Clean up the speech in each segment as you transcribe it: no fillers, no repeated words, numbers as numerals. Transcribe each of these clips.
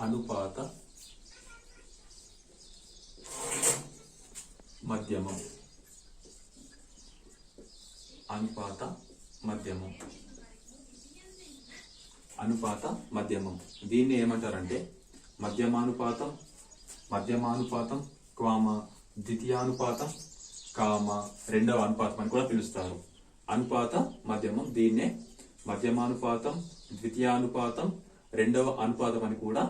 అనుపాత మధ్యమం. అనుపాత మధ్యమం. అనుపాత మధ్యమం దీన్ని ఏమంటారంటే మధ్యమానుపాతం, మధ్యమానుపాతం, ద్వితీయానుపాతం, రెండవ అనుపాతం అని కూడా పిలుస్తారు. అనుపాత మధ్యమం దీన్నే మధ్యమానుపాతం, ద్వితీయానుపాతం, రెండవ అనుపాతం అని కూడా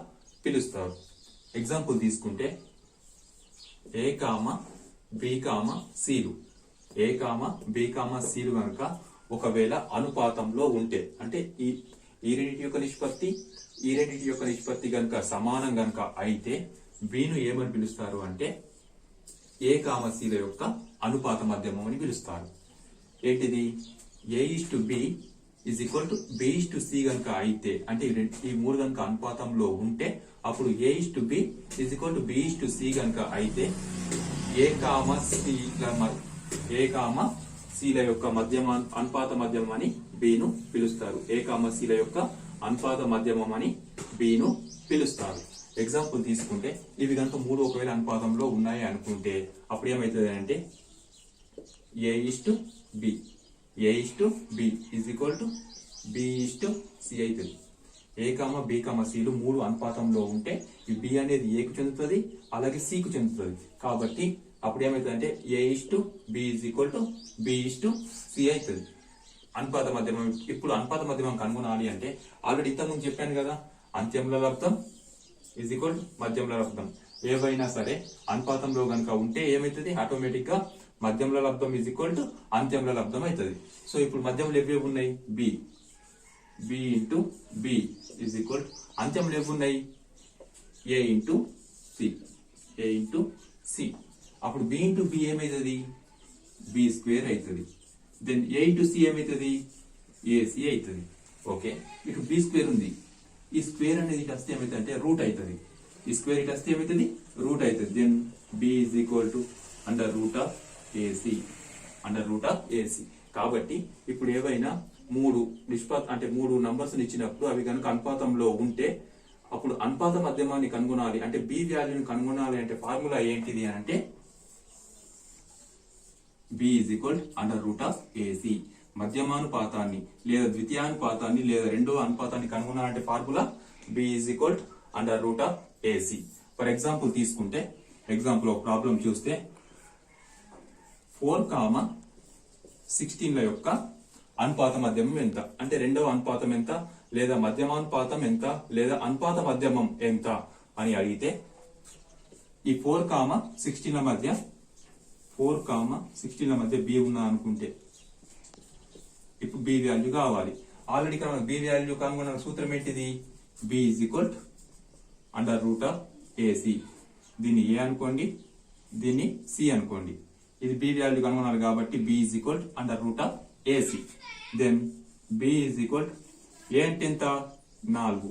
పిలుస్తారు. ఎగ్జాంపుల్ తీసుకుంటే ఏ కామ బి కామ సిలు, ఏ కామ బి కామ సిలు కనుక ఒకవేళ అనుపాతంలో ఉంటే, అంటే ఈ రెండింటి యొక్క నిష్పత్తి ఈ రెండింటి యొక్క నిష్పత్తి కనుక సమానం కనుక అయితే బిను ఏమని పిలుస్తారు అంటే ఏ కామ సిల యొక్క అనుపాత మధ్యమం అని పిలుస్తారు. ఏంటిది? A:B = B:C కనుక అయితే, అంటే ఈ మూడు కనుక అనుపాతంలో ఉంటే అప్పుడు A:B = B:C కనుక అయితే ఏ కామ సిల యొక్క అనుపాత మధ్యమం అని బిను పిలుస్తారు. ఏ కామ సిల యొక్క అనుపాత మధ్యమం అని బిను పిలుస్తారు. ఎగ్జాంపుల్ తీసుకుంటే ఇవి కనుక మూడు ఒకవేళ అనుపాతంలో ఉన్నాయి అనుకుంటే అప్పుడు ఏమవుతుంది అంటే A:B = B:C అవుతుంది. ఏ కామ బి కామ సిలు మూడు అనుపాతంలో ఉంటే ఈ బి అనేది ఏకు చెందుతుంది, అలాగే సికు చెందుతుంది. కాబట్టి అప్పుడు ఏమవుతుంది అంటే A:B = B:C అవుతుంది. అనుపాత మధ్యమం. ఇప్పుడు అనుపాత మధ్యమం కనుగొనాలి అంటే ఆల్రెడీ ఇంతకుముందు చెప్పాను కదా, అంత్యంలో లబ్ధం మధ్యంలో లబ్ధం. ఏవైనా సరే అనుపాతంలో కనుక ఉంటే ఏమైతుంది? ఆటోమేటిక్ గా మధ్యంలో లబ్ధం = అంత్యంలో లబ్ధం అవుతుంది. సో ఇప్పుడు మధ్యంలో ఎవి ఉన్నాయి? B × B అంత్యంలో ఎవి ఉన్నాయి? A × C. అప్పుడు B × B ఏమైతుంది? B² అవుతుంది. దెన్ A × C ఏమైతుంది? AC అవుతుంది. ఓకే, ఇటు B² ఉంది. ఈ స్క్వేర్ అనేది ఇటు వస్తే ఏమైతుంది అంటే రూట్ అవుతుంది. ఈ స్క్వేర్ ఇటు వస్తే ఏమైతుంది? రూట్ అవుతుంది. Then B √AC. కాబట్టి ఇప్పుడు ఏవైనా మూడు నంబర్స్ ఇచ్చినప్పుడు అవి కనుక అనుపాతంలో ఉంటే అప్పుడు అనుపాత మధ్యమాన్ని కనుగొనాలి అంటే B వాల్యూని కనుగొనాలి అంటే ఫార్ములా ఏంటిది అని అంటే B √AC. మధ్యమానుపాతాన్ని లేదా ద్వితీయానుపాతాన్ని లేదా రెండవ అనుపాతాన్ని కనుగొనాలంటే formula B √AC. For example తీసుకుంటే ఎగ్జాంపుల్ ఒక ప్రాబ్లం చూస్తే 4,16 యొక్క అనుపాత మధ్యమం ఎంత, అంటే రెండవ అనుపాతం ఎంత లేదా మధ్యమానుపాతం ఎంత లేదా అనుపాత మధ్యమం ఎంత అని అడిగితే ఈ 4,16 మధ్య B ఉన్నా అనుకుంటే ఇప్పుడు B వాల్యూ కావాలి. ఆల్రెడీ B వాల్యూ కనుగొన్న సూత్రం ఏంటిది? B √AC. దీన్ని A అనుకోండి, దీన్ని C అనుకోండి. ఇది B వాల్యూ కనుగొనాలి కాబట్టి B √AC. Then B A అంటే ఎంత? 4,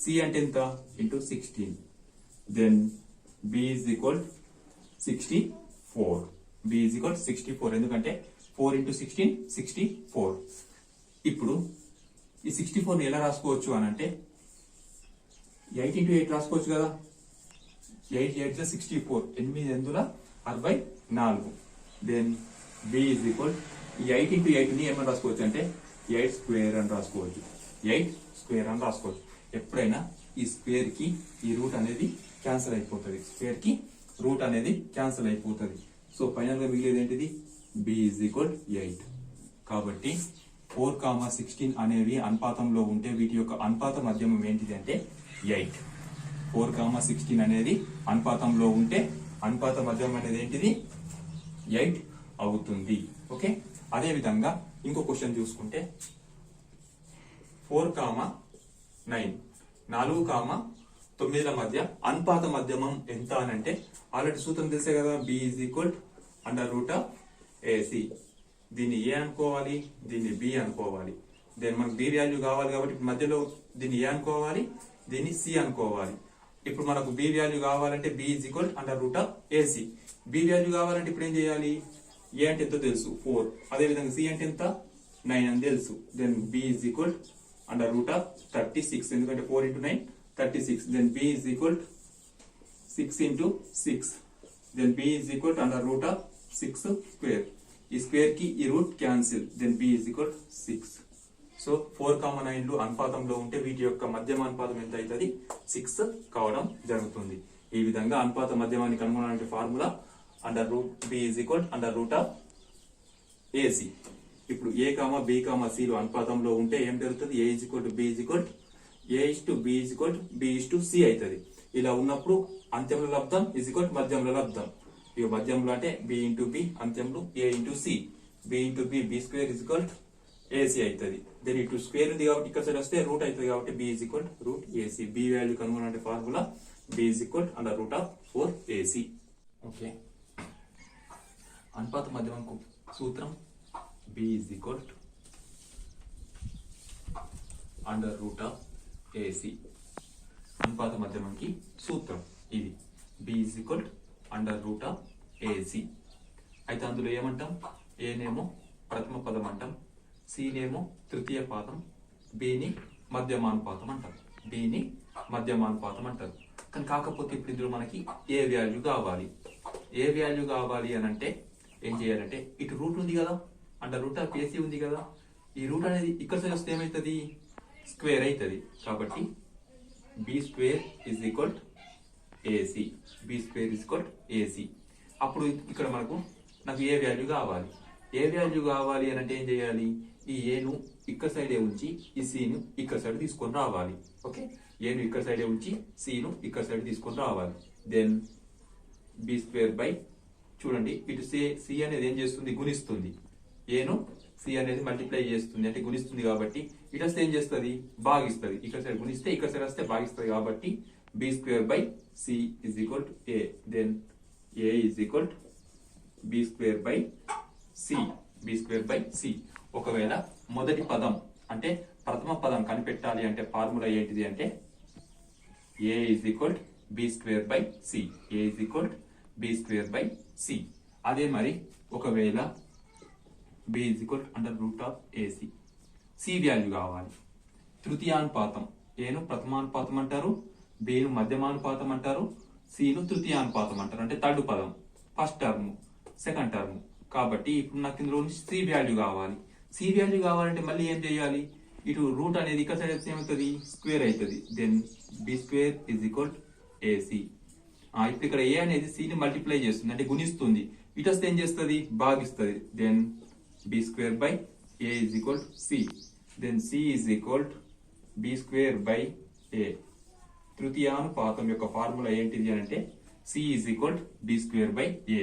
C అంటే ఎంత? × 16. Then B 64. B 64 ఎందుకంటే 4 × 16 64. ఇప్పుడు ఈ 64ని ఎలా రాసుకోవచ్చు అని అంటే 8 × 8 రాసుకోవచ్చు కదా. 8 × 8 = 64. 8 × 64. దెన్ B 8 × 8ని ఏమని రాసుకోవచ్చు అంటే 8² అని రాసుకోవచ్చు. 8² అని రాసుకోవచ్చు. ఎప్పుడైనా ఈ స్క్వేర్ కి ఈ రూట్ అనేది క్యాన్సిల్ అయిపోతుంది. స్క్వేర్ కి రూట్ అనేది క్యాన్సిల్ అయిపోతుంది. సో ఫైనల్ గా మిగిలేది ఏంటిది? B 8. కాబట్టి 4,16 అనేవి అనుపాతంలో ఉంటే వీటి యొక్క అనుపాత మధ్యమం ఏంటిది అంటే 8. 4,16 అనేది అనుపాతంలో ఉంటే అనుపాత మధ్యమం అనేది ఏంటిది? 8 అవుతుంది. ఓకే, అదే విధంగా ఇంకో క్వశ్చన్ చూసుకుంటే 4,9 4,9 మధ్య అనుపాత మధ్యమం ఎంత అని అంటే ఆల్రెడీ సూత్రం తెలిసే కదా, B √AC. దీన్ని A అనుకోవాలి, దీన్ని B అనుకోవాలి. దెన్ మనకు B వాల్యూ కావాలి కాబట్టి మధ్యలో దీన్ని A అనుకోవాలి, దీన్ని C అనుకోవాలి. ఇప్పుడు మనకు B వాల్యూ కావాలంటే B √AC. B వాల్యూ కావాలంటే ఇప్పుడు ఏం చేయాలి? A అంటే ఎంతో తెలుసు 4, అదే విధంగా C అంటే ఎంత 9 అని తెలుసు. దెన్ B √36 ఎందుకంటే 4 × 9 36. Then b is equal to 6 into 6. Then b is equal to under root of 6 square. ఈ స్క్వేర్ కి ఈ root cancel. Then b is equal to 6. So 4,9లు అనుపాతంలో ఉంటే వీటి యొక్క మధ్యమ అనుపాతం ఎంత అవుతుంది? 6 కావడం జరుగుతుంది. ఈ విధంగా అనుపాత మధ్యమాన్ని కనుగొనాలంటే formula under root b is equal to under root of ac. ఇప్పుడు a, b, c లు అనుపాతంలో ఉంటే ఏం జరుగుతుంది? a is equal to b is equal to a is to b is equal to b is to c అవుతుంది. ఇలా ఉన్నప్పుడు అంత్యంలో లబ్ధం is equal to మధ్యంలో లబ్ధం. ఇక మధ్యంలో అంటే b into b, అంత్యంలో a into c. b into b, b square is equal to ac అవుతుంది. Then ఇటు square ఉంది కాబట్టి ఇక్కడ సైడ్ వస్తే రూట్ అవుతుంది కాబట్టి b is equal to root ac. b value కనుగొనాలంటే formula b is equal to under root of 4ac. Okay, అనుపాత మధ్యమంకు సూత్రం b is equal to under root of ac. అనుపాత మధ్యమంకి సూత్రం ఇది. b is equal to under root of ac. అయితే అందులో ఏమంటాం? a నేమో ప్రథమ పదం అంటాం, c నేమో తృతీయ పాదం, b ని మధ్యమానుపాతం అంటారు. b ని మధ్యమానుపాతం అంటారు. కానీ కాకపోతే ఇప్పుడు ఇందులో మనకి ఏ వాల్యూ కావాలి. ఏ వాల్యూ కావాలి అని అంటే ఏం చేయాలంటే ఇటు రూట్ ఉంది కదా, అంటే రూట్ ఆఫ్ ఏసీ ఉంది కదా, ఈ రూట్ అనేది ఇక్కడ సైడ్ వస్తే ఏమవుతుంది? స్క్వేర్ అవుతుంది. కాబట్టి B square is equal AC. B square is equal AC. అప్పుడు ఇక్కడ నాకు ఏ వాల్యూ కావాలి. ఏ వాల్యూ కావాలి అని అంటే ఏం చేయాలి? ఈ ఏను ఇక్కడ సైడే ఉంచి ఈ సీను ఇక్కడ సైడ్ తీసుకొని రావాలి. ఓకే, ఏను ఇక్కడ సైడే ఉంచి సీను ఇక్కడ సైడ్ తీసుకొని రావాలి. దెన్ బి స్క్వేర్ బై, చూడండి ఇటు సి అనేది ఏం చేస్తుంది? గుణిస్తుంది. ఏను సి అనేది మల్టిప్లై చేస్తుంది అంటే గుణిస్తుంది కాబట్టి ఇటు వస్తే ఏం చేస్తుంది? భాగిస్తుంది. ఇక్కడ సైడ్ గుణిస్తే ఇక్కడ సైడ్ వస్తే భాగిస్తుంది కాబట్టి B square by C is equal to A. Then A is equal to B square by C. B square by C. ఒకవేళ మొదటి పదం అంటే ప్రథమ పదం కనిపెట్టాలి అంటే ఫార్ములా ఏంటిది అంటే a is equal to B square by c. A is equal to B square by c. అదే మరి ఒకవేళ b is equal to under root of ac. c value కావాలి. తృతీయానుపాతం, ఏను ప్రథమానుపాతం అంటారు, b ను మధ్యమానుపాతం అంటారు, c ను తృతీయానుపాతం అంటారు. అంటే థర్డ్ పదం, ఫస్ట్ టర్మ్, సెకండ్ టర్మ్. కాబట్టి ఇప్పుడు నాకు ఇందులో c వాల్యూ కావాలి. c వాల్యూ కావాలంటే మళ్ళీ ఏం చేయాలి? ఇటు రూట్ అనేది ఇక్కడ సైడ్ వస్తే ఏమవుతుంది? స్క్వేర్ అవుతుంది. Then b square is equal to ac. ఇప్పుడు ఇక్కడ a అనేది c ని మల్టిప్లై చేస్తుంది అంటే గుణిస్తుంది. ఇటు వస్తే ఏం చేస్తుంది? భాగిస్తుంది. Then b square by a is equal to c. Then c is equal to b square by a. తృతీయానుపాతం యొక్క ఫార్ములా ఏంటిది అంటే c is equal to b square by a.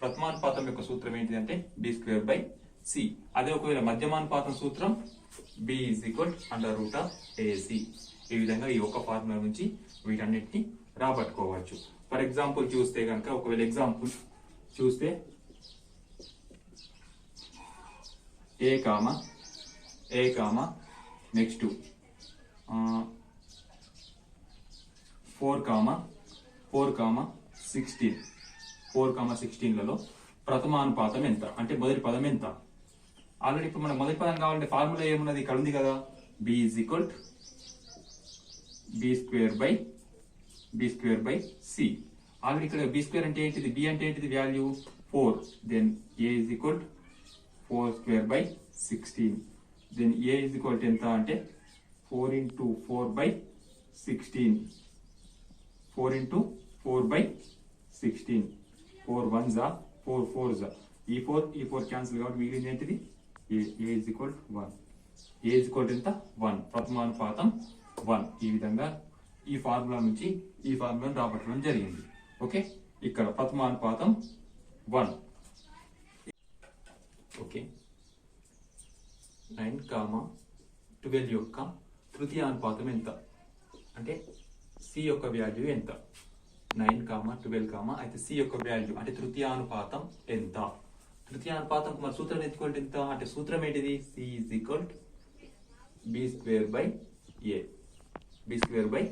ప్రథమానుపాతం యొక్క సూత్రం ఏంటిది అంటే b square by c. అదే ఒకవేళ మధ్యమానుపాతం సూత్రం b is equal to under root of ac. ఈ విధంగా ఈ ఒక ఫార్ములా నుంచి వీటన్నిటిని రాబట్టుకోవచ్చు. ఫర్ ఎగ్జాంపుల్ చూస్తే కనుక ఒకవేళ ఎగ్జాంపుల్ చూస్తే ఏ కామా నెక్స్ట్ 4,16లలో ప్రథమానుపాతం ఎంత అంటే మొదటి పదం ఎంత? ఆల్రెడీ ఇప్పుడు మనం మొదటి పదం కావాలంటే ఫార్ములా ఏమున్నది? ఇక్కడ ఉంది కదా, b is equal to b square by c. Already ఇక్కడ b స్క్వేర్ అంటే ఏంటిది? b అంటే ఏంటిది? Value 4. Then a is equal to 4 square by 16. Then a is equal to ఎంత అంటే 4 into 4 by 16. 4 into 4 by 16. 4 1s are 4 4s are. ఈ 4 cancel కాబట్టి మిగిలింది ఏంటిది? a is equal to 1. a is equal to ఎంత? 1. ప్రథమానుపాతం 1. ఈ విధంగా ఈ ఫార్ములా నుంచి ఈ ఫార్ములాను రాబట్టడం జరిగింది. ఓకే, ఇక్కడ ప్రథమానుపాతం 1. ఓకే, 9,12 యొక్క తృతీయానుపాతం ఎంత అంటే సి యొక్క వాల్యూ ఎంత? 9,12 అయితే సి యొక్క వాల్యూ అంటే తృతీయానుపాతం ఎంత? తృతీయానుపాతం మరి సూత్రం ఎత్తుకుంటే ఎంత అంటే సూత్రం ఏంటిది? C is equal to B square by A. B square by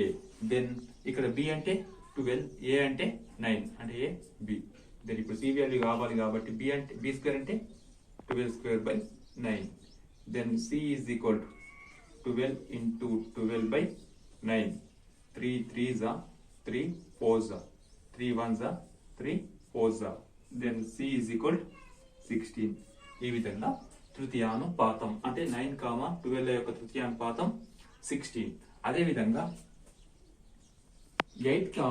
A. Then ఇక్కడ బి అంటే 12, ఏ అంటే 9 అంటే ఏ బి. దెన్ ఇప్పుడు సి వాల్యూ కావాలి కాబట్టి బి స్క్వేర్ అంటే 12 square by 9. Then c is equal to 12 into 12 by 9. 3 3s are 3 4s are 3 1s are 3 4s are then c is equal 16. ఈ విధంగా తృతీయానుపాతం అంటే 9, 12 యొక్క తృతీయానుపాతం 16. అదే విధంగా 8,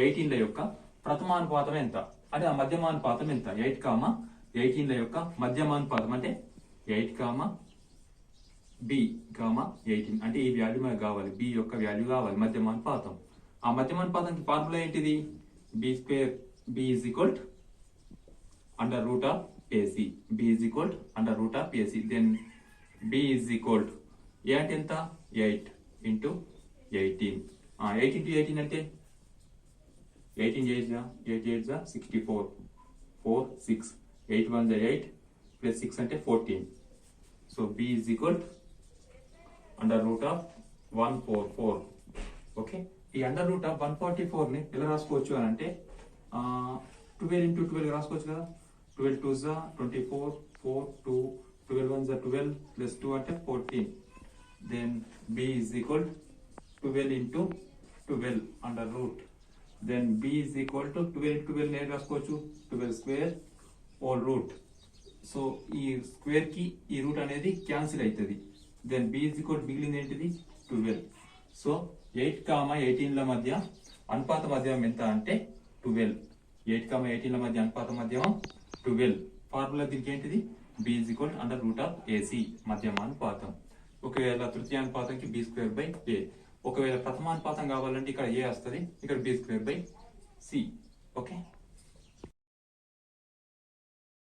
18 యొక్క ప్రథమానుపాతం ఎంత అంటే ఆ మధ్యమానుపాతం ఎంత? 8, 18 యొక్క మధ్యమానుపాతం అంటే 8, b, 18 అంటే ఈ వాల్యూ మనకు కావాలి, b యొక్క వాల్యూ కావాలి మధ్యమానుపాతం. ఆ మధ్యమానుపాతానికి ఫార్ములా ఏంటిది? b is equal to under root of AC. b is equal to under root of AC. Then b is equal to a అంటే ఎంత? 8 into 18. 8 into 18 అంటే 18 8 8 64 4 6 8 1 8 plus 6 అంటే 14. So b is equal to under root of 144. Okay, ఈ under root of 144 ని ఎలా రాసుకోవచ్చు అని అంటే 12 into 12 రాసుకోవచ్చు కదా. 12 2s 24 4 2 12 1s 12 plus 2 అంటే 14. Then b is equal to 12 into 12 under root. Then b is equal to 12 into 12 ని రాసుకోవచ్చు 12 square whole root. సో ఈ స్క్వేర్ కి ఈ రూట్ అనేది క్యాన్సిల్ అవుతుంది. Then b is equal to మిగిలింది ఏంటిది? 12. సో 8, 18 ల మధ్య అనుపాత మధ్యమం ఎంత అంటే 12. 8, 18 ల మధ్య అనుపాత మధ్యమం 12. ఫార్ములా దీనికి ఏంటిది? b is equal to under root of AC మధ్యమానుపాతం. ఒకవేళ తృతీయానుపాతంకి b²/a. ఒకవేళ ప్రథమానుపాతం కావాలంటే ఇక్కడ a వస్తుంది, ఇక్కడ b²/c. ఓకే.